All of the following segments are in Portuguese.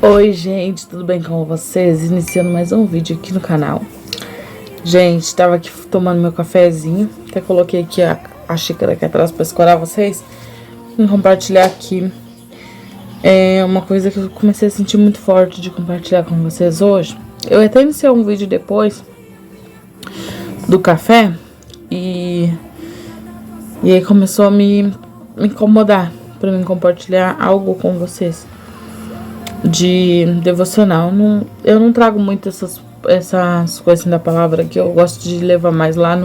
Oi gente, tudo bem com vocês? Iniciando mais um vídeo aqui no canal. Gente, tava aqui tomando meu cafezinho. Até coloquei aqui a xícara aqui atrás pra escorar vocês. E compartilhar aqui. É uma coisa que eu comecei a sentir muito forte de compartilhar com vocês hoje. Eu até iniciei um vídeo depois do café. E aí começou a me incomodar pra mim compartilhar algo com vocês de devocional. Eu não trago muito essas coisas da palavra, que eu gosto de levar mais lá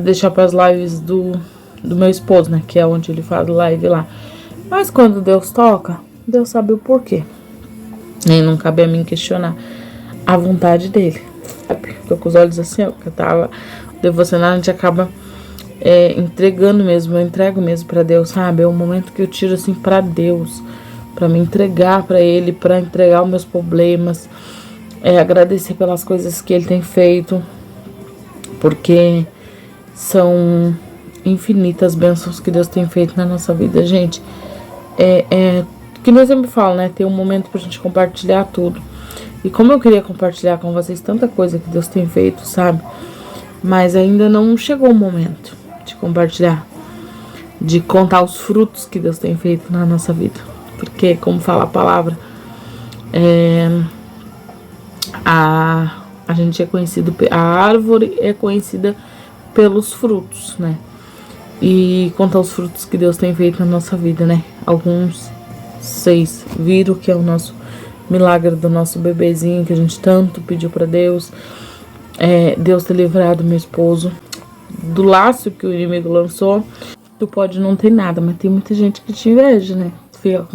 deixar para as lives do meu esposo, né, que é onde ele faz live lá. Mas quando Deus toca, Deus sabe o porquê, e não cabe a mim questionar a vontade dele. Tô com os olhos assim, ó, que eu tava devocional, a gente acaba entregando mesmo, eu entrego mesmo pra Deus, sabe? É um momento que eu tiro assim pra Deus, pra me entregar pra Ele, pra entregar os meus problemas, agradecer pelas coisas que Ele tem feito, porque são infinitas bênçãos que Deus tem feito na nossa vida, gente. Que nós sempre falamos, né? Tem um momento pra gente compartilhar tudo. E como eu queria compartilhar com vocês tanta coisa que Deus tem feito, sabe? Mas ainda não chegou o momento de compartilhar, de contar os frutos que Deus tem feito na nossa vida. Porque, como fala a palavra, a gente é conhecido, a árvore é conhecida pelos frutos, né? E contar os frutos que Deus tem feito na nossa vida, né? Alguns vocês viram que é o nosso milagre do nosso bebezinho, que a gente tanto pediu pra Deus. Deus ter livrado meu esposo do laço que o inimigo lançou. Tu pode não ter nada, mas tem muita gente que te inveja, né? Fica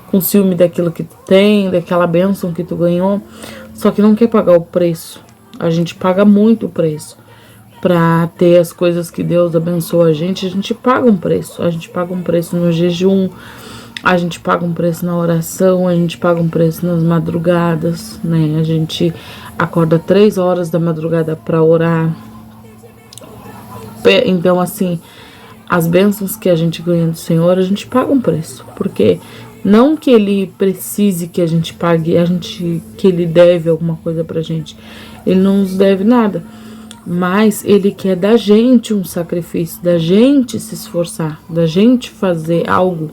com ciúme daquilo que tu tem, daquela bênção que tu ganhou, só que não quer pagar o preço. A gente paga muito o preço pra ter as coisas que Deus abençoa a gente paga um preço. A gente paga um preço no jejum, a gente paga um preço na oração, a gente paga um preço nas madrugadas, né? A gente acorda 3 horas da madrugada pra orar. Então, assim, as bênçãos que a gente ganha do Senhor, a gente paga um preço. Porque não que Ele precise que a gente pague, que Ele deve alguma coisa pra gente. Ele não nos deve nada. Mas Ele quer da gente um sacrifício, da gente se esforçar, da gente fazer algo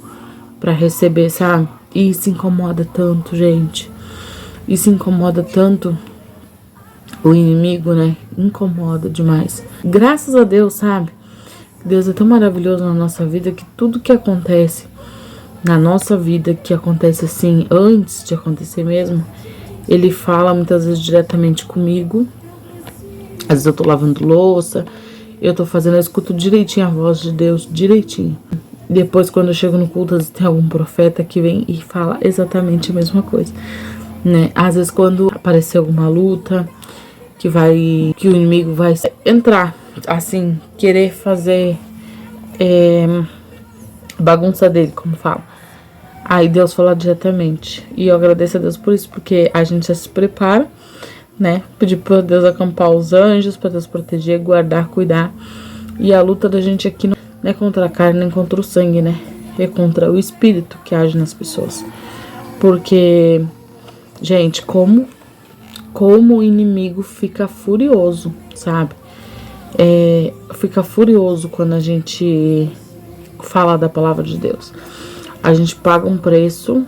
pra receber, sabe? E isso incomoda tanto, gente. Isso incomoda tanto o inimigo, né? Incomoda demais. Graças a Deus, sabe? Deus é tão maravilhoso na nossa vida que tudo que acontece na nossa vida, que acontece assim, antes de acontecer mesmo, Ele fala muitas vezes diretamente comigo. Às vezes eu tô lavando louça, eu escuto direitinho a voz de Deus, direitinho. Depois, quando eu chego no culto, às vezes tem algum profeta que vem e fala exatamente a mesma coisa, né? Às vezes, quando aparecer alguma luta, que o inimigo vai entrar, assim, querer fazer bagunça dele, como fala. Aí Deus fala diretamente. E eu agradeço a Deus por isso, porque a gente já se prepara, né? Pedir pra Deus acampar os anjos, pra Deus proteger, guardar, cuidar. E a luta da gente aqui não é contra a carne, nem contra o sangue, né? É contra o espírito que age nas pessoas. Porque, gente, como o inimigo fica furioso, sabe? Fica furioso quando a gente fala da palavra de Deus. A gente paga um preço,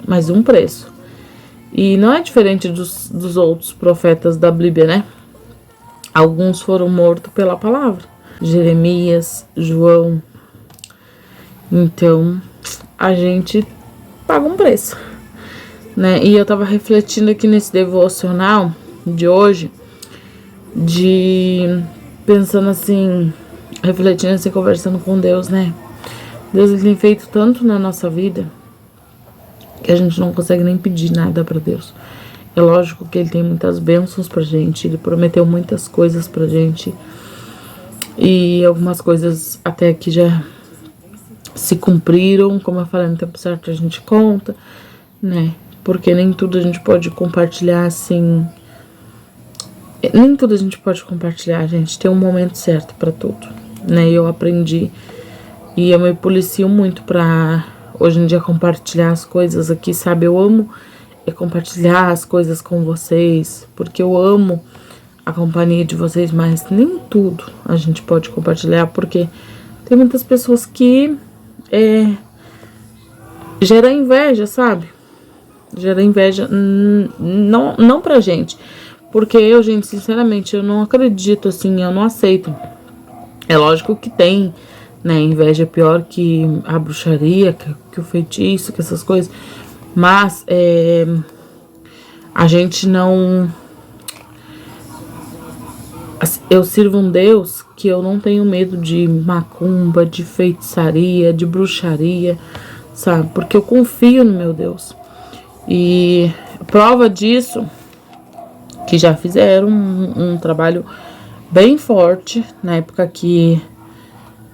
mas um preço. E não é diferente dos outros profetas da Bíblia, né? Alguns foram mortos pela palavra. Jeremias, João. Então, a gente paga um preço, né? E eu tava refletindo aqui nesse devocional de hoje, pensando assim, refletindo assim, conversando com Deus, né? Deus, Ele tem feito tanto na nossa vida que a gente não consegue nem pedir nada pra Deus. É lógico que Ele tem muitas bênçãos pra gente, Ele prometeu muitas coisas pra gente, e algumas coisas até que já se cumpriram, como eu falei, no tempo certo a gente conta, né? Porque nem tudo a gente pode compartilhar assim. Nem tudo a gente pode compartilhar, gente. Tem um momento certo pra tudo, né? E eu aprendi. E eu me policio muito pra hoje em dia compartilhar as coisas aqui, sabe? Eu amo compartilhar as coisas com vocês, porque eu amo a companhia de vocês, mas nem tudo a gente pode compartilhar, porque tem muitas pessoas que gera inveja, sabe? Gera inveja, não pra gente, porque eu, gente, sinceramente, eu não acredito, assim, eu não aceito. É lógico que tem, né, inveja pior que a bruxaria, que o feitiço, que essas coisas, mas a gente não... Eu sirvo um Deus que eu não tenho medo de macumba, de feitiçaria, de bruxaria, sabe? Porque eu confio no meu Deus. E prova disso, que já fizeram um trabalho bem forte, na época que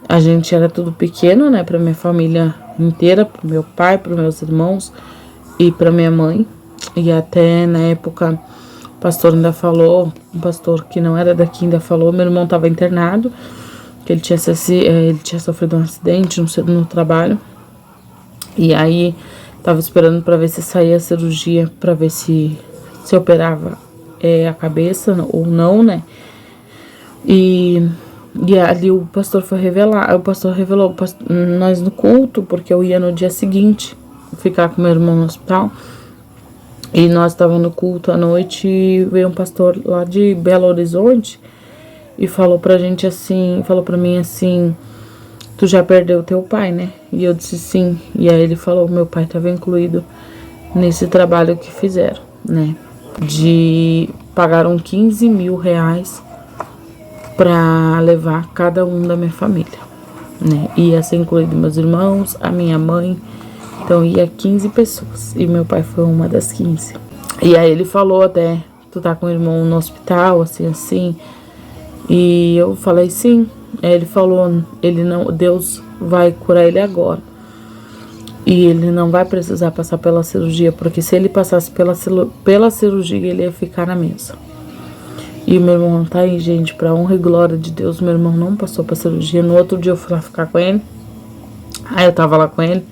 a gente era tudo pequeno, né? Pra minha família inteira, pro meu pai, pros meus irmãos e pra minha mãe. E até na época... O pastor ainda falou, um pastor que não era daqui ainda falou, meu irmão estava internado, que ele tinha sofrido um acidente no trabalho. E aí tava esperando para ver se saía a cirurgia, para ver se operava a cabeça ou não, né? E ali o pastor foi revelar, o pastor revelou nós no culto, porque eu ia no dia seguinte ficar com meu irmão no hospital. E nós estávamos no culto à noite e veio um pastor lá de Belo Horizonte e falou pra gente assim, falou pra mim assim, tu já perdeu teu pai, né? E eu disse sim. E aí ele falou, meu pai estava incluído nesse trabalho que fizeram, né? Pagaram 15 mil reais pra levar cada um da minha família, né? Ia ser incluído meus irmãos, a minha mãe. Então ia 15 pessoas e meu pai foi uma das 15. E aí ele falou até, tu tá com o irmão no hospital, assim. E eu falei sim. Aí ele falou, Deus vai curar ele agora. E ele não vai precisar passar pela cirurgia, porque se ele passasse pela cirurgia, ele ia ficar na mesa. E meu irmão tá aí, gente, pra honra e glória de Deus, meu irmão não passou pra cirurgia. No outro dia eu fui lá ficar com ele. Aí eu tava lá com ele.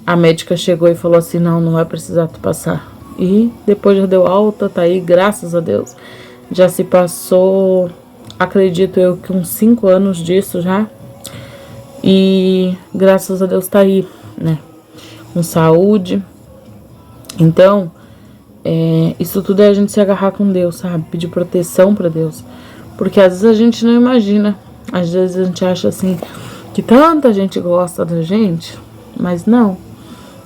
A médica chegou e falou assim, não vai precisar tu passar. E depois já deu alta, tá aí, graças a Deus. Já se passou, acredito eu, que uns 5 anos disso já. E graças a Deus tá aí, né? Com saúde. Então, isso tudo é a gente se agarrar com Deus, sabe? Pedir proteção pra Deus. Porque às vezes a gente não imagina. Às vezes a gente acha assim, que tanta gente gosta da gente, mas não.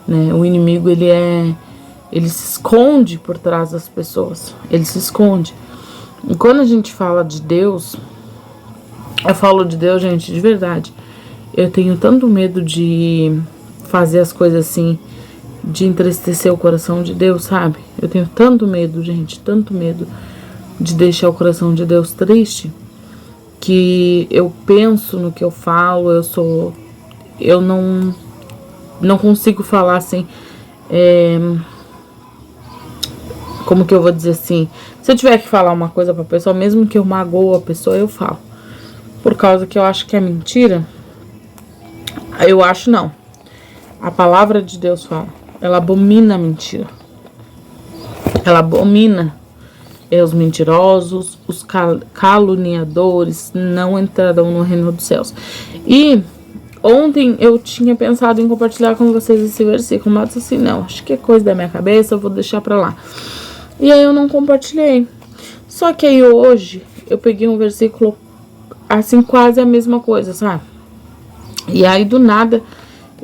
Né? O inimigo, ele se esconde por trás das pessoas. Ele se esconde. E quando a gente fala de Deus, eu falo de Deus, gente, de verdade. Eu tenho tanto medo de fazer as coisas assim, de entristecer o coração de Deus, sabe? Eu tenho tanto medo, gente, tanto medo de deixar o coração de Deus triste, que eu penso no que eu falo, eu não consigo falar assim, como que eu vou dizer assim, se eu tiver que falar uma coisa pra pessoa, mesmo que eu magoo a pessoa, eu falo, por causa que eu acho que é mentira. Eu acho não, a palavra de Deus fala, ela abomina a mentira, ela abomina os mentirosos, os caluniadores não entrarão no reino dos céus. E ontem eu tinha pensado em compartilhar com vocês esse versículo, mas assim, não, acho que é coisa da minha cabeça, eu vou deixar pra lá. E aí eu não compartilhei. Só que aí hoje eu peguei um versículo assim, quase a mesma coisa, sabe? E aí do nada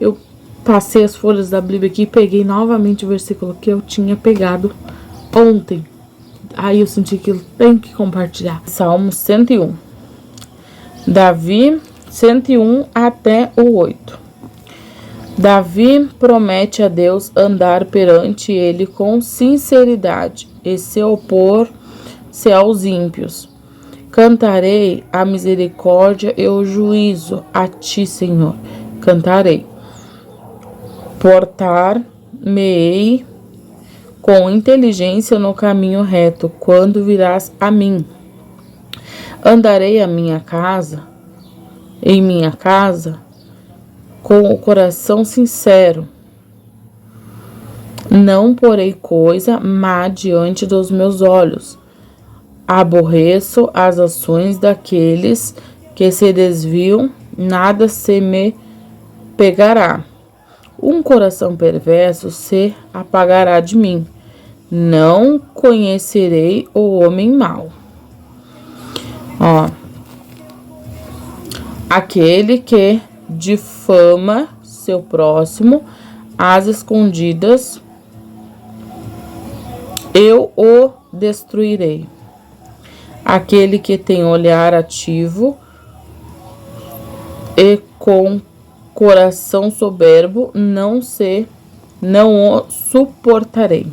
eu passei as folhas da Bíblia aqui e peguei novamente o versículo que eu tinha pegado ontem. Aí eu senti que eu tenho que compartilhar. Salmo 101. Davi 101 até o 8. Davi promete a Deus andar perante ele com sinceridade e se opor-se aos ímpios. Cantarei a misericórdia e o juízo a ti, Senhor. Cantarei. Portar-me-ei com inteligência no caminho reto, quando virás a mim. Andarei em minha casa, com o coração sincero, Não porei coisa má diante dos meus olhos. Aborreço as ações daqueles que se desviam, nada se me pegará. Um coração perverso se apagará de mim. Não conhecerei o homem mau. Ó, aquele que difama seu próximo às escondidas, eu o destruirei. Aquele que tem olhar ativo e com coração soberbo, não o suportarei.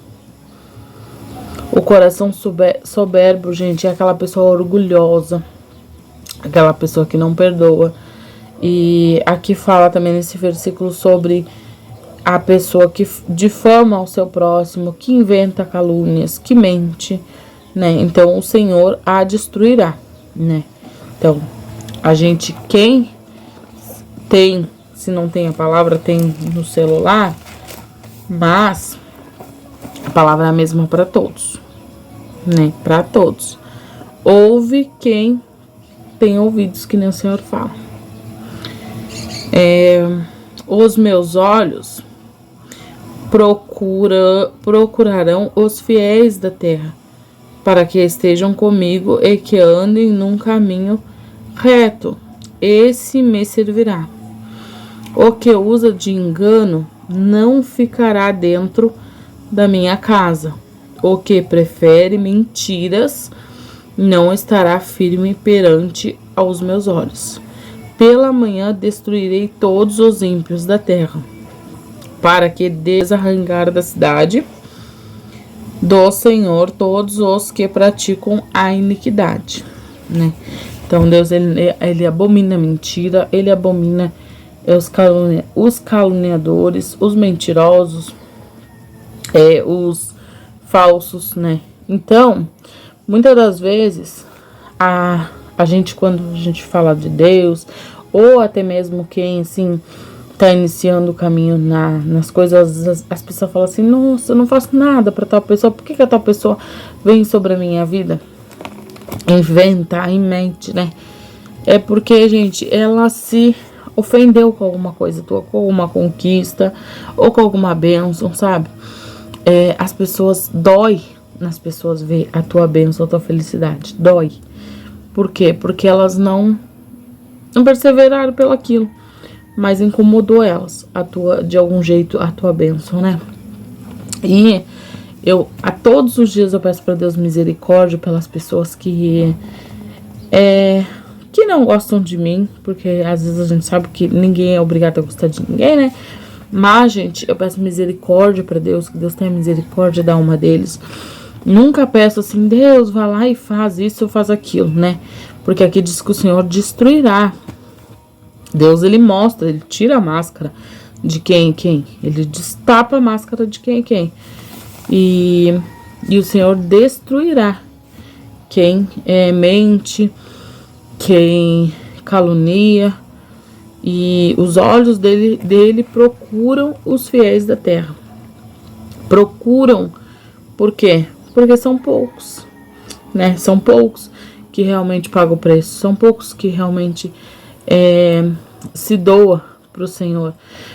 O coração soberbo, gente, é aquela pessoa orgulhosa, aquela pessoa que não perdoa. E aqui fala também nesse versículo sobre a pessoa que difama o seu próximo, que inventa calúnias, que mente, né? Então o Senhor a destruirá, né? Então, a gente, quem tem, se não tem a palavra, tem no celular, mas a palavra é a mesma para todos, né? Para todos. Ouve quem tem ouvidos, que nem o Senhor fala. Os meus olhos procurarão os fiéis da terra, para que estejam comigo e que andem num caminho reto. Esse me servirá. O que usa de engano não ficará dentro da minha casa. O que prefere mentiras não estará firme perante aos meus olhos. Pela manhã destruirei todos os ímpios da terra, para que desarrancar da cidade do Senhor todos os que praticam a iniquidade, né? Então Deus, ele abomina a mentira, ele abomina os caluniadores, os mentirosos, os falsos, né? Então, muitas das vezes, a gente, quando a gente fala de Deus, ou até mesmo quem, assim, tá iniciando o caminho nas coisas, as pessoas falam assim, nossa, eu não faço nada pra tal pessoa, por que a tal pessoa vem sobre a minha vida? Inventa, mente, né? É porque, gente, ela se ofendeu com alguma coisa tua, com alguma conquista, ou com alguma bênção, sabe? As pessoas, dói nas pessoas ver a tua bênção, a tua felicidade, dói. Por quê? Porque elas não perseveraram pelo aquilo, mas incomodou elas, de algum jeito, a tua bênção, né? E a todos os dias eu peço para Deus misericórdia pelas pessoas que não gostam de mim, porque às vezes a gente sabe que ninguém é obrigado a gostar de ninguém, né? Mas, gente, eu peço misericórdia para Deus, que Deus tenha misericórdia da alma deles. Nunca peço assim, Deus, vai lá e faz isso ou faz aquilo, né? Porque aqui diz que o Senhor destruirá. Deus, ele mostra, ele tira a máscara de quem é quem. Ele destapa a máscara de quem é quem. E o Senhor destruirá quem mente, quem calunia. E os olhos dele procuram os fiéis da terra. Procuram. Por quê? Porque são poucos, né? São poucos que realmente pagam o preço. São poucos que realmente se doa pro Senhor.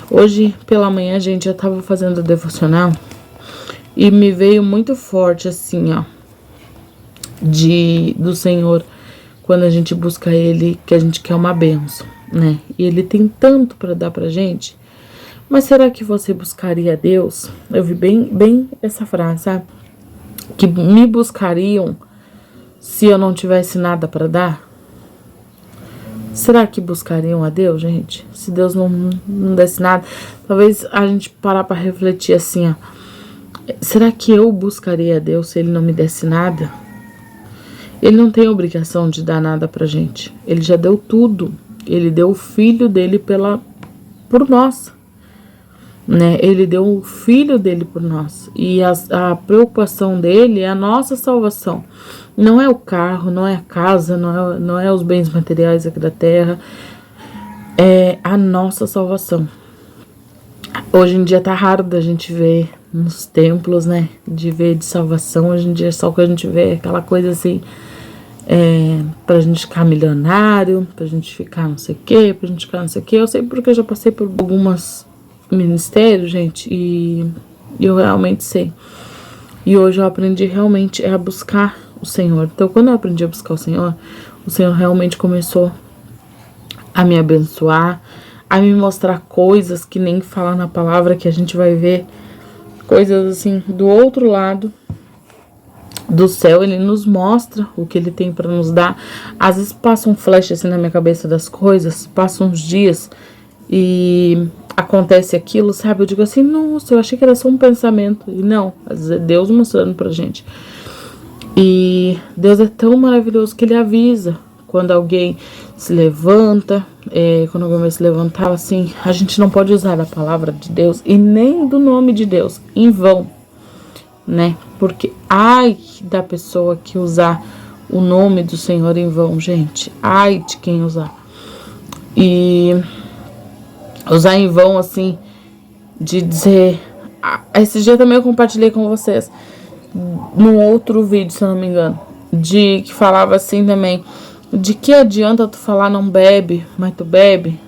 Hoje pela manhã, gente, eu tava fazendo o devocional e me veio muito forte assim, ó, do Senhor, quando a gente busca Ele, que a gente quer uma bênção, né? E Ele tem tanto para dar pra gente. Mas será que você buscaria Deus? Eu vi bem essa frase, sabe? Que me buscariam se eu não tivesse nada para dar? Será que buscariam a Deus, gente? Se Deus não desse nada? Talvez a gente parar para refletir assim, ó. Será que eu buscaria a Deus se Ele não me desse nada? Ele não tem obrigação de dar nada pra gente. Ele já deu tudo. Ele deu o Filho dele por nós, né? Ele deu o Filho dele por nós. E a preocupação dele é a nossa salvação. Não é o carro, não é a casa, não é os bens materiais aqui da terra. É a nossa salvação. Hoje em dia tá raro da gente ver nos templos, né? De ver de salvação. Hoje em dia só o que a gente vê é aquela coisa assim, pra gente ficar milionário, pra gente ficar não sei o quê, pra gente ficar não sei o quê. Eu sei porque eu já passei por algumas ministérios, gente, e eu realmente sei. E hoje eu aprendi realmente a buscar o Senhor. Então, quando eu aprendi a buscar o Senhor realmente começou a me abençoar, a me mostrar coisas que nem fala na palavra, que a gente vai ver coisas assim do outro lado do céu. Ele nos mostra o que ele tem para nos dar. Às vezes passa um flash assim na minha cabeça das coisas, passam uns dias e acontece aquilo, sabe? Eu digo assim, nossa, eu achei que era só um pensamento. E não, às vezes é Deus mostrando pra gente. E Deus é tão maravilhoso que ele avisa quando alguém se levanta, quando alguém vai se levantar, assim, a gente não pode usar a palavra de Deus e nem do nome de Deus em vão, né? Porque ai da pessoa que usar o nome do Senhor em vão, gente. Ai de quem usar. E usar em vão, assim, de dizer... Esse dia também eu compartilhei com vocês, num outro vídeo, se eu não me engano, de que falava assim também, de que adianta tu falar não bebe, mas tu bebe,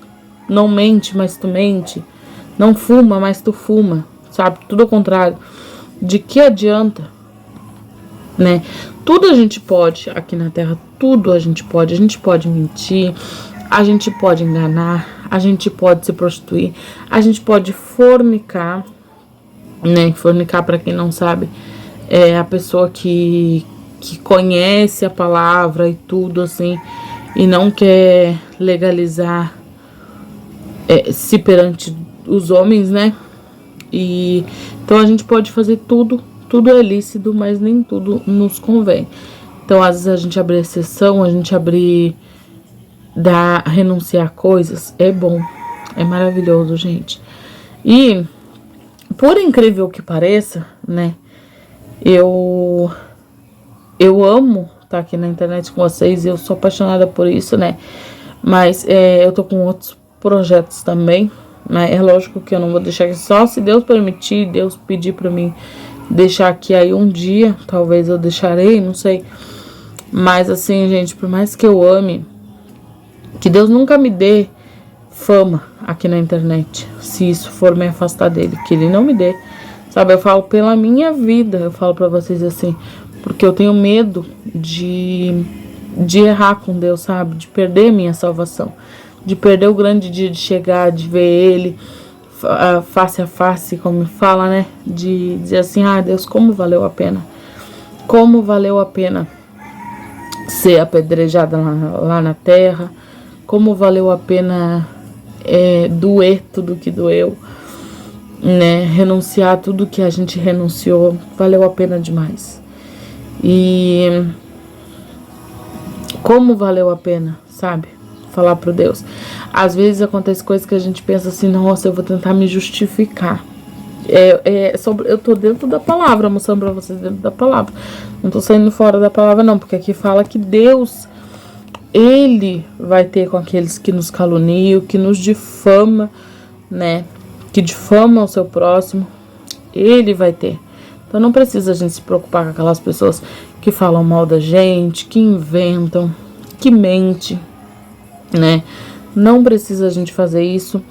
não mente, mas tu mente, não fuma, mas tu fuma, sabe? Tudo ao contrário. De que adianta, né? Tudo a gente pode aqui na Terra, tudo a gente pode mentir, a gente pode enganar, a gente pode se prostituir, a gente pode fornicar, né? Fornicar, para quem não sabe, é a pessoa que conhece a palavra e tudo assim, e não quer legalizar se perante os homens, né? E então a gente pode fazer tudo é lícito, mas nem tudo nos convém. Então às vezes a gente abrir exceção, a gente renunciar a coisas, é bom, é maravilhoso, gente. E por incrível que pareça, né, eu amo estar aqui na internet com vocês, eu sou apaixonada por isso, né? Mas eu tô com outros projetos também, né? É lógico que eu não vou deixar aqui só se Deus permitir, Deus pedir pra mim deixar aqui aí um dia, talvez eu deixarei, não sei. Mas assim, gente, por mais que eu ame, que Deus nunca me dê fama aqui na internet, se isso for me afastar dele, que ele não me dê, sabe? Eu falo pela minha vida, eu falo pra vocês assim, porque eu tenho medo de errar com Deus, sabe? De perder minha salvação, de perder o grande dia de chegar, de ver ele face a face, como fala, né? De dizer assim, Deus, como valeu a pena. Como valeu a pena ser apedrejada lá na terra. Como valeu a pena doer tudo que doeu, né? Renunciar tudo que a gente renunciou. Valeu a pena demais. E como valeu a pena, sabe? Falar pro Deus. Às vezes acontece coisas que a gente pensa assim, nossa, eu vou tentar me justificar. Eu tô dentro da palavra, mostrando pra vocês dentro da palavra. Não tô saindo fora da palavra não, porque aqui fala que Deus, ele vai ter com aqueles que nos caluniam, que nos difama, né? Que difama o seu próximo, ele vai ter. Então não precisa a gente se preocupar com aquelas pessoas que falam mal da gente, que inventam, que mentem, né? Não precisa a gente fazer isso.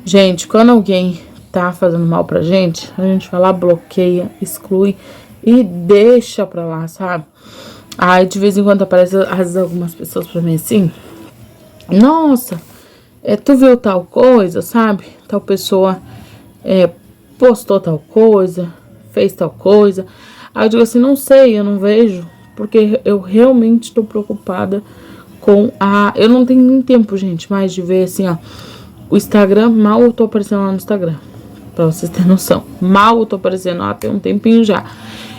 Gente, quando alguém tá fazendo mal pra gente, a gente vai lá, bloqueia, exclui e deixa pra lá, sabe? Aí de vez em quando aparece às vezes algumas pessoas pra mim assim, nossa, tu viu tal coisa, sabe? Tal pessoa postou tal coisa, fez tal coisa. Aí eu digo assim, não sei, eu não vejo, porque eu realmente estou preocupada com eu não tenho nem tempo, gente, mais de ver assim, ó, o Instagram, mal eu tô aparecendo lá no Instagram, pra vocês terem noção, mal eu tô aparecendo lá, tem um tempinho já,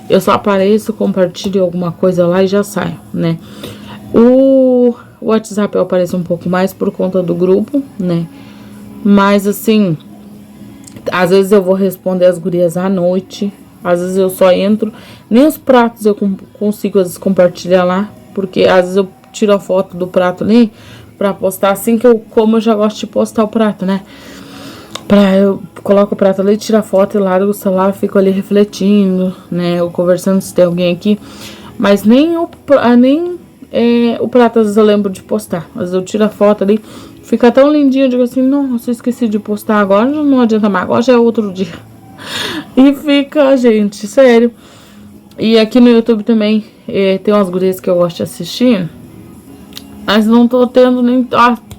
eu só apareço, compartilho alguma coisa lá e já saio, né. O WhatsApp eu apareço um pouco mais por conta do grupo, né, mas assim, às vezes eu vou responder as gurias à noite, às vezes eu só entro, nem os pratos eu consigo às vezes compartilhar lá, porque às vezes eu tiro a foto do prato ali pra postar assim que eu como, eu já gosto de postar o prato, né? eu coloco o prato ali, tiro a foto e largo o celular, fico ali refletindo, né, ou conversando se tem alguém aqui, mas nem o prato às vezes eu lembro de postar, às vezes eu tiro a foto ali, fica tão lindinho, eu digo assim, nossa, eu esqueci de postar agora, não adianta mais, agora já é outro dia. E fica, gente, sério. E aqui no YouTube também tem umas gurias que eu gosto de assistir, mas não tô tendo nem...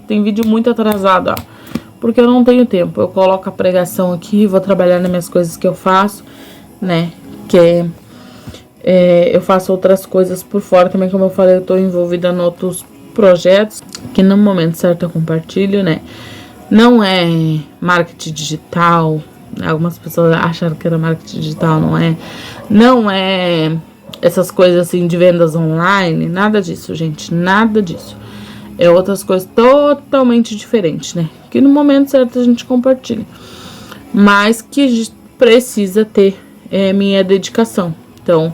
tem vídeo muito atrasado, porque eu não tenho tempo. Eu coloco a pregação aqui, vou trabalhar nas minhas coisas que eu faço, né? Que eu faço outras coisas por fora também, como eu falei, eu tô envolvida em outros projetos, que no momento certo eu compartilho, né? Não é marketing digital, algumas pessoas acharam que era marketing digital, não é. Não é essas coisas assim de vendas online, nada disso, gente, nada disso. É outras coisas totalmente diferentes, né? Que no momento certo a gente compartilha. Mas que precisa ter minha dedicação. Então,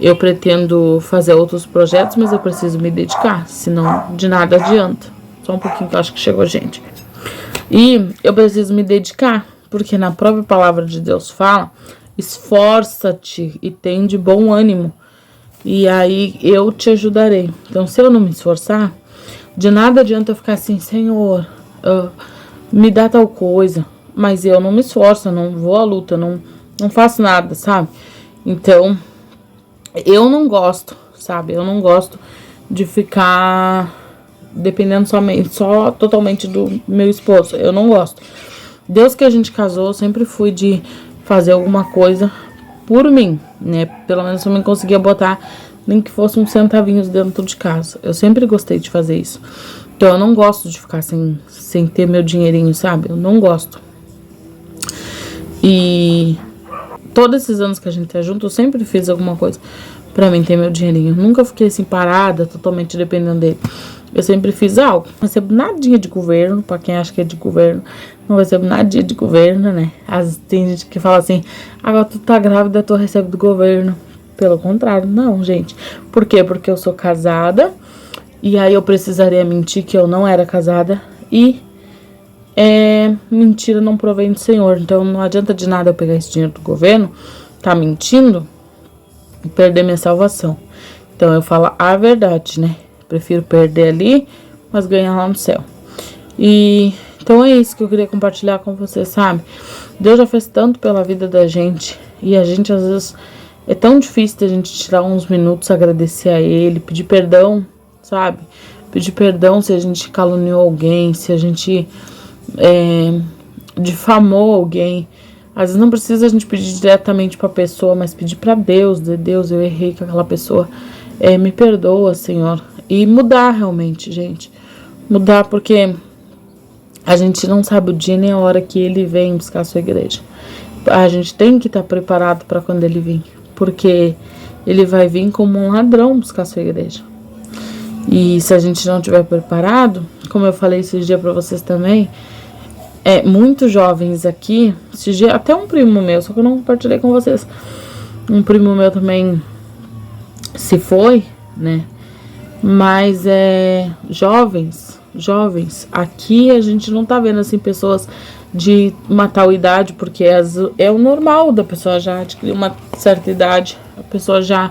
eu pretendo fazer outros projetos, mas eu preciso me dedicar. Senão, de nada adianta. Só um pouquinho que eu acho que chegou, gente. E eu preciso me dedicar. Porque na própria palavra de Deus fala: esforça-te e tem de bom ânimo. E aí eu te ajudarei. Então, se eu não me esforçar, de nada adianta eu ficar assim, Senhor, me dá tal coisa, mas eu não me esforço, eu não vou à luta, não faço nada, sabe? Então, eu não gosto, sabe? Eu não gosto de ficar dependendo só totalmente do meu esposo. Eu não gosto. Deus que a gente casou, eu sempre fui de fazer alguma coisa por mim, né? Pelo menos eu me conseguia botar nem que fosse uns centavinhos dentro de casa. Eu sempre gostei de fazer isso. Então, eu não gosto de ficar sem ter meu dinheirinho, sabe? Eu não gosto. E todos esses anos que a gente tá junto, eu sempre fiz alguma coisa pra mim ter meu dinheirinho. Nunca fiquei assim parada, totalmente dependendo dele. Eu sempre fiz algo. Não recebo nadinha de governo, pra quem acha que é de governo. Não recebo nadinha de governo, né? Tem gente que fala assim, agora tu tá grávida, tu recebe do governo. Pelo contrário, não, gente. Por quê? Porque eu sou casada. E aí eu precisaria mentir que eu não era casada. E mentira não provém do Senhor. Então não adianta de nada eu pegar esse dinheiro do governo, tá mentindo e perder minha salvação. Então eu falo a verdade, né? Prefiro perder ali, mas ganhar lá no céu. E então é isso que eu queria compartilhar com vocês, sabe? Deus já fez tanto pela vida da gente. E a gente às vezes... é tão difícil a gente tirar uns minutos, agradecer a Ele, pedir perdão, sabe? Pedir perdão se a gente caluniou alguém, se a gente difamou alguém. Às vezes não precisa a gente pedir diretamente pra pessoa, mas pedir pra Deus, Deus, eu errei com aquela pessoa, me perdoa, Senhor. E mudar realmente, gente. Mudar porque a gente não sabe o dia nem a hora que Ele vem buscar a sua igreja. A gente tem que estar preparado para quando Ele vir. Porque Ele vai vir como um ladrão buscar a sua igreja. E se a gente não estiver preparado, como eu falei esses dias para vocês também, muitos jovens aqui, esses dias, até um primo meu, só que eu não compartilhei com vocês. Um primo meu também se foi, né? Mas jovens, aqui a gente não tá vendo assim pessoas de uma tal idade, porque é o normal da pessoa já adquirir uma certa idade, a pessoa já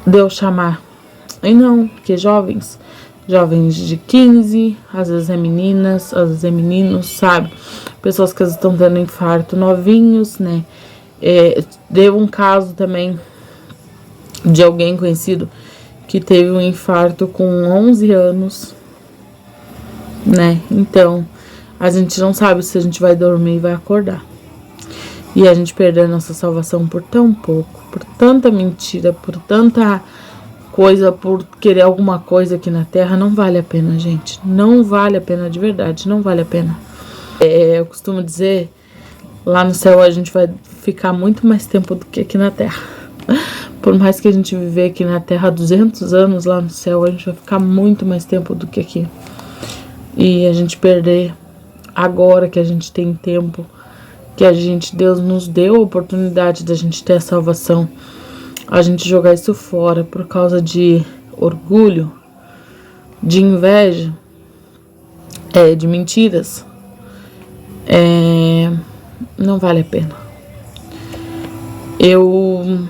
deu chamar. E não, porque jovens de 15, às vezes é meninas, às vezes é meninos, sabe? Pessoas que estão tendo infarto novinhos, né? Deu um caso também de alguém conhecido que teve um infarto com 11 anos, né? Então, a gente não sabe se a gente vai dormir e vai acordar. E a gente perder a nossa salvação por tão pouco, por tanta mentira, por tanta coisa, por querer alguma coisa aqui na terra, não vale a pena, gente. Não vale a pena, de verdade, não vale a pena. Eu costumo dizer, lá no céu a gente vai ficar muito mais tempo do que aqui na terra. Por mais que a gente viver aqui na terra 200 anos, lá no céu a gente vai ficar muito mais tempo do que aqui. E a gente perder agora que a gente tem tempo, que Deus nos deu a oportunidade da gente ter a salvação, a gente jogar isso fora por causa de orgulho, de inveja, de mentiras, Não vale a pena. Eu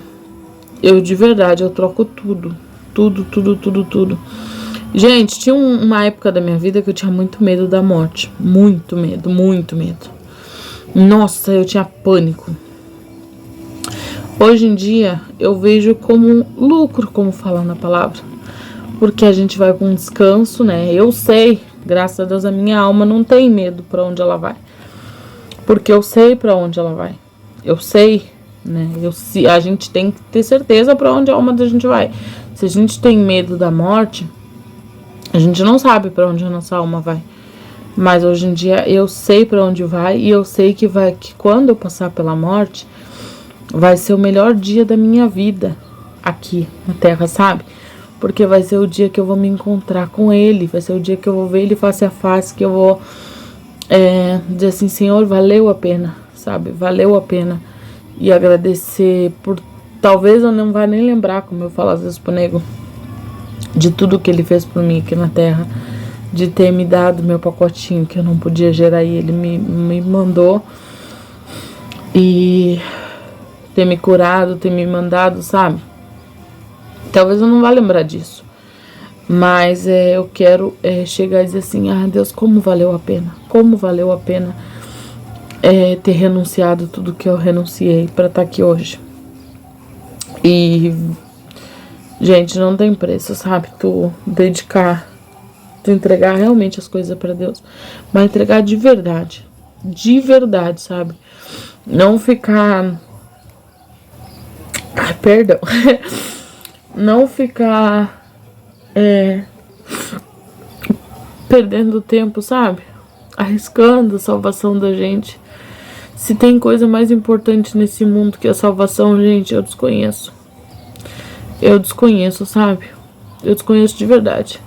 de verdade, eu troco tudo. Tudo. Gente, tinha uma época da minha vida que eu tinha muito medo da morte. Muito medo. Nossa, eu tinha pânico. Hoje em dia, eu vejo como lucro, como fala na palavra. Porque a gente vai com um descanso, né? Eu sei, graças a Deus, a minha alma não tem medo pra onde ela vai. Porque eu sei pra onde ela vai. Eu sei, né? A gente tem que ter certeza pra onde a alma da gente vai. Se a gente tem medo da morte, a gente não sabe pra onde a nossa alma vai. Mas hoje em dia eu sei pra onde vai e eu sei que quando eu passar pela morte, vai ser o melhor dia da minha vida aqui na Terra, sabe? Porque vai ser o dia que eu vou me encontrar com Ele, vai ser o dia que eu vou ver Ele face a face, que eu vou dizer assim, Senhor, valeu a pena, sabe? Valeu a pena. E agradecer por... Talvez eu não vá nem lembrar, como eu falo às vezes pro nego, de tudo que Ele fez por mim aqui na Terra, de ter me dado meu pacotinho que eu não podia gerar e Ele me mandou, e ter me curado, ter me mandado, sabe? Talvez eu não vá lembrar disso, mas eu quero chegar e dizer assim, Deus, como valeu a pena ter renunciado tudo que eu renunciei para estar aqui hoje. E, gente, não tem preço, sabe? Tu dedicar, tu entregar realmente as coisas para Deus, mas entregar de verdade, sabe? Não ficar... perdão. Não ficar perdendo tempo, sabe? Arriscando a salvação da gente. Se tem coisa mais importante nesse mundo que a salvação, gente, eu desconheço. Eu desconheço, sabe? Eu desconheço de verdade.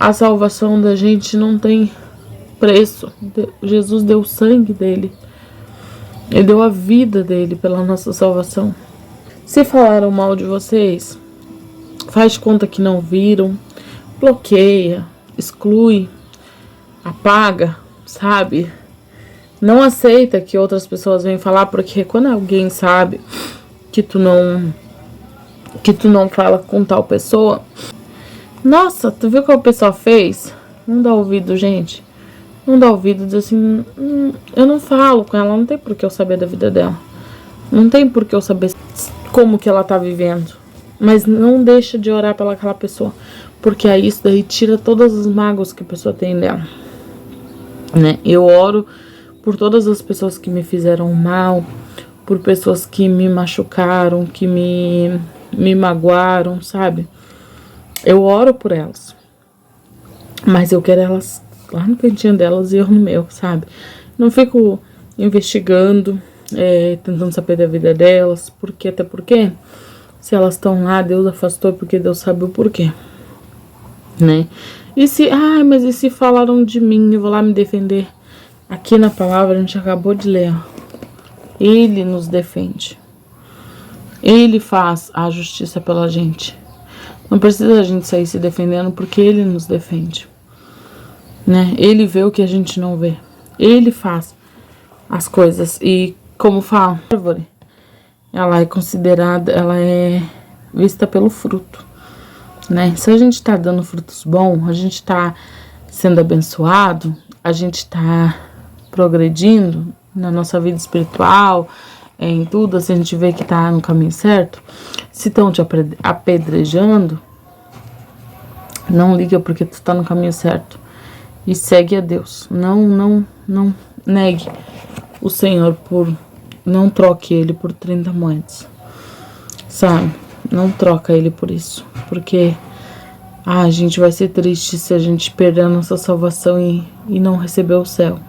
A salvação da gente não tem preço. Jesus deu o sangue dele. Ele deu a vida dele pela nossa salvação. Se falaram mal de vocês, faz de conta que não viram, bloqueia, exclui, apaga, sabe? Não aceita que outras pessoas venham falar, porque quando alguém sabe que tu não fala com tal pessoa, nossa, tu viu o que a pessoa fez? Não dá ouvido, gente. Não dá ouvido, diz assim, eu não falo com ela, não tem por que eu saber da vida dela. Não tem por que eu saber como que ela tá vivendo. Mas não deixa de orar pela aquela pessoa, porque aí isso daí tira todas as mágoas que a pessoa tem dela, né? Eu oro por todas as pessoas que me fizeram mal, por pessoas que me machucaram, que me magoaram, sabe? Eu oro por elas, mas eu quero elas lá no cantinho delas e eu no meu, sabe? Não fico investigando, tentando saber da vida delas, até porque se elas estão lá, Deus afastou porque Deus sabe o porquê, né? E se falaram de mim, eu vou lá me defender. Aqui na palavra a gente acabou de ler, Ele nos defende. Ele faz a justiça pela gente. Não precisa a gente sair se defendendo, porque Ele nos defende, né? Ele vê o que a gente não vê. Ele faz as coisas. E como fala, a árvore, ela é considerada, ela é vista pelo fruto, né? Se a gente tá dando frutos bons, a gente tá sendo abençoado, a gente tá progredindo na nossa vida espiritual, em tudo, se a gente vê que tá no caminho certo, se estão te apedrejando, não liga, porque tu tá no caminho certo e segue a Deus. Não negue o Senhor, não troque Ele por 30 moedas, sabe? Não troca Ele por isso, porque a gente vai ser triste se a gente perder a nossa salvação e não receber o céu.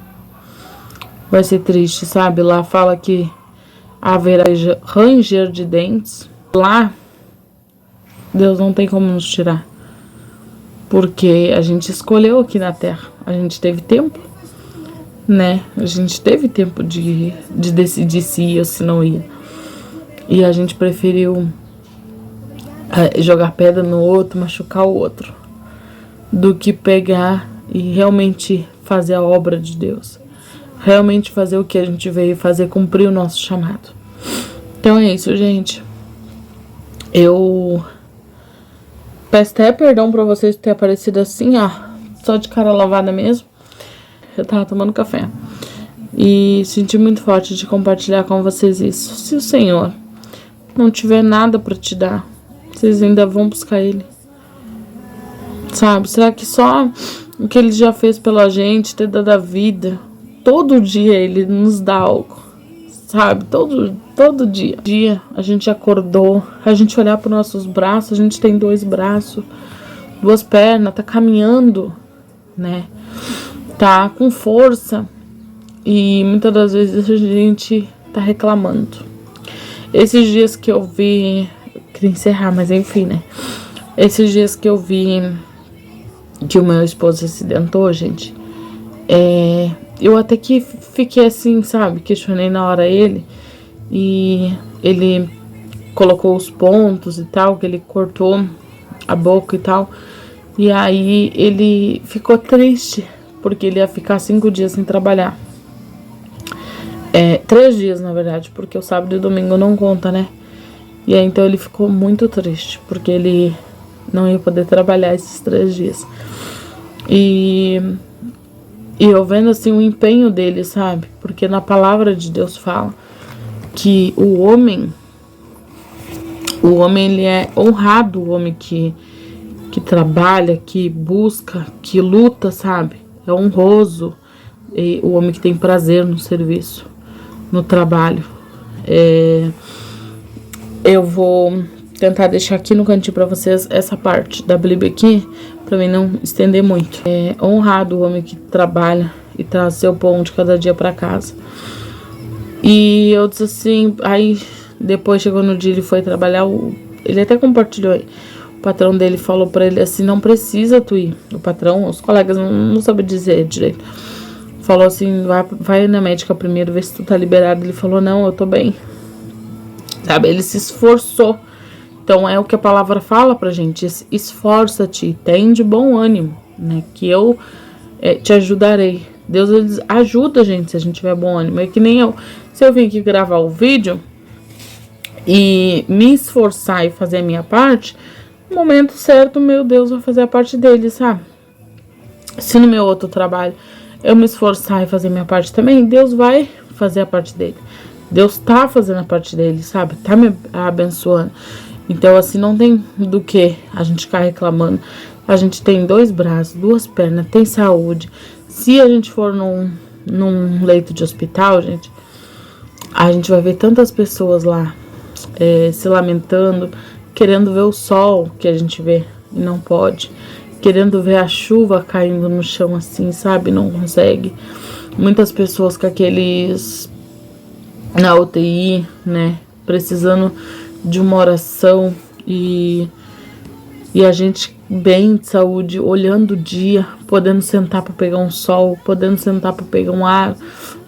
Vai ser triste, sabe? Lá fala que haverá ranger de dentes. Lá, Deus não tem como nos tirar, porque a gente escolheu aqui na terra. A gente teve tempo, né? A gente teve tempo de decidir se ia ou se não ia. E a gente preferiu jogar pedra no outro, machucar o outro, do que pegar e realmente fazer a obra de Deus. realmente fazer o que a gente veio fazer, cumprir o nosso chamado. Então é isso, gente. Eu peço até perdão pra vocês por ter aparecido assim, ó, só de cara lavada mesmo. Eu tava tomando café. E senti muito forte de compartilhar com vocês isso. Se o Senhor não tiver nada pra te dar, vocês ainda vão buscar Ele? Sabe? Será que só o que Ele já fez pela gente, ter dado a vida, todo dia Ele nos dá algo? Sabe? Todo dia a gente acordou, a gente olhar para os nossos braços, a gente tem 2 braços, 2 pernas, tá caminhando, né? Tá com força. E muitas das vezes a gente tá reclamando. Esses dias que eu vi... Eu queria encerrar, mas enfim, né? Esses dias que eu vi que o meu esposo se acidentou, gente, eu até que fiquei assim, sabe? Questionei na hora ele. E ele colocou os pontos e tal, que ele cortou a boca e tal. E aí ele ficou triste, porque ele ia ficar 5 dias sem trabalhar. 3 dias, na verdade, porque o sábado e o domingo não conta, né? E aí, então, ele ficou muito triste, porque ele não ia poder trabalhar esses 3 dias. E eu vendo, assim, o empenho dele, sabe? Porque na palavra de Deus fala que o homem, ele é honrado, o homem que trabalha, que busca, que luta, sabe? É honroso o homem que tem prazer no serviço, no trabalho. Eu vou tentar deixar aqui no cantinho pra vocês essa parte da Bíblia aqui, pra mim não estender muito. É honrado o homem que trabalha e traz seu pão de cada dia pra casa. E eu disse assim, aí depois chegou no dia, ele foi trabalhar, ele até compartilhou aí. O patrão dele falou pra ele assim, não precisa tu ir. O patrão, os colegas não sabem dizer direito. Falou assim, vai na médica primeiro, ver se tu tá liberado. Ele falou, não, eu tô bem. Sabe, ele se esforçou. Então é o que a palavra fala pra gente, esforça-te, tem de bom ânimo, né, que eu te ajudarei. Deus ele ajuda a gente se a gente tiver bom ânimo. É que nem eu, se eu vim aqui gravar o vídeo e me esforçar e fazer a minha parte, no momento certo, meu Deus vai fazer a parte dele, sabe? Se no meu outro trabalho eu me esforçar e fazer minha parte também, Deus vai fazer a parte dele. Deus tá fazendo a parte dele, sabe? Tá me abençoando. Então, assim, não tem do que a gente ficar reclamando. A gente tem 2 braços, 2 pernas, tem saúde. Se a gente for num leito de hospital, gente, a gente vai ver tantas pessoas lá se lamentando, querendo ver o sol que a gente vê e não pode. Querendo ver a chuva caindo no chão assim, sabe? Não consegue. Muitas pessoas com aqueles na UTI, né? Precisando de uma oração e a gente bem de saúde, olhando o dia, podendo sentar para pegar um sol, podendo sentar para pegar um ar,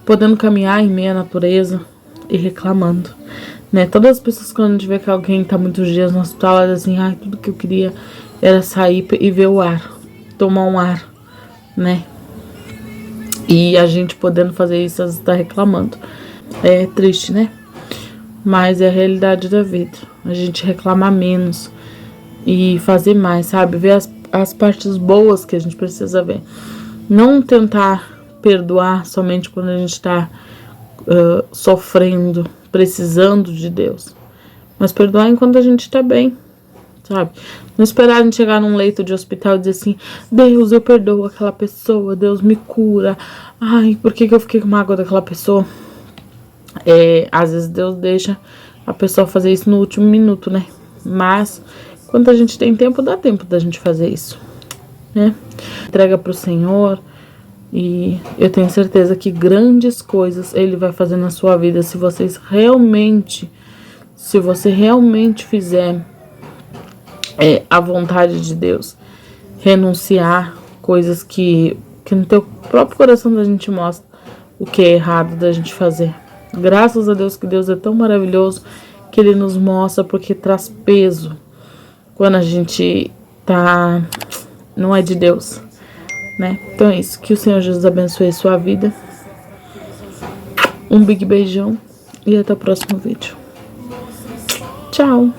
podendo caminhar em meio à natureza e reclamando, né? Todas as pessoas, quando a gente vê que alguém tá muitos dias no hospital, elas dizem, ai, tudo que eu queria era sair e ver o ar, tomar um ar, né? E a gente podendo fazer isso, às vezes tá reclamando. É triste, né? Mas é a realidade da vida. A gente reclamar menos e fazer mais, sabe? Ver as partes boas que a gente precisa ver. Não tentar perdoar somente quando a gente tá sofrendo, precisando de Deus. Mas perdoar enquanto a gente tá bem, sabe? Não esperar a gente chegar num leito de hospital e dizer assim, Deus, eu perdoo aquela pessoa, Deus me cura. Ai, por que eu fiquei com mágoa daquela pessoa? Às vezes Deus deixa a pessoa fazer isso no último minuto, né? Mas quando a gente tem tempo, dá tempo da gente fazer isso, né? Entrega pro Senhor e eu tenho certeza que grandes coisas Ele vai fazer na sua vida se você realmente fizer a vontade de Deus, renunciar coisas que no teu próprio coração da gente mostra o que é errado da gente fazer. Graças a Deus que Deus é tão maravilhoso que Ele nos mostra, porque traz peso quando a gente não é de Deus, né? Então é isso, que o Senhor Jesus abençoe a sua vida Um big beijão e até o próximo vídeo. Tchau!